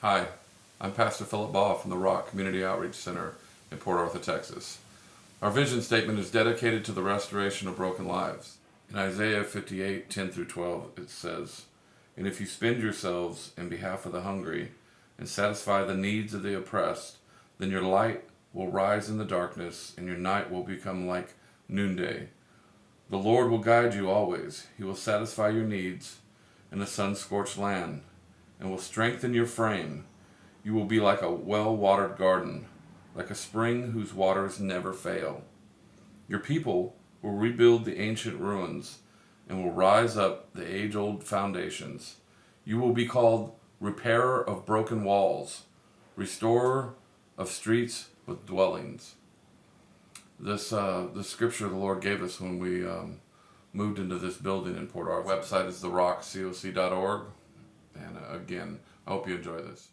Hi, I'm Pastor Philip Baugh from the Rock Community Outreach Center in Port Arthur, Texas. Our vision statement is dedicated to the restoration of broken lives. In Isaiah 58:10 through 12, it says, "And if you spend yourselves in behalf of the hungry and satisfy the needs of the oppressed, then your light will rise in the darkness and your night will become like noonday. The Lord will guide you always. He will satisfy your needs in a sun-scorched land and will strengthen your frame. You will be like a well-watered garden, like a spring whose waters never fail. Your people will rebuild the ancient ruins and will rise up the age-old foundations. You will be called repairer of broken walls, restorer of streets with dwellings." This scripture the Lord gave us when we moved into this building in Port Arthur. Our website is therockcoc.org. And again, I hope you enjoy this.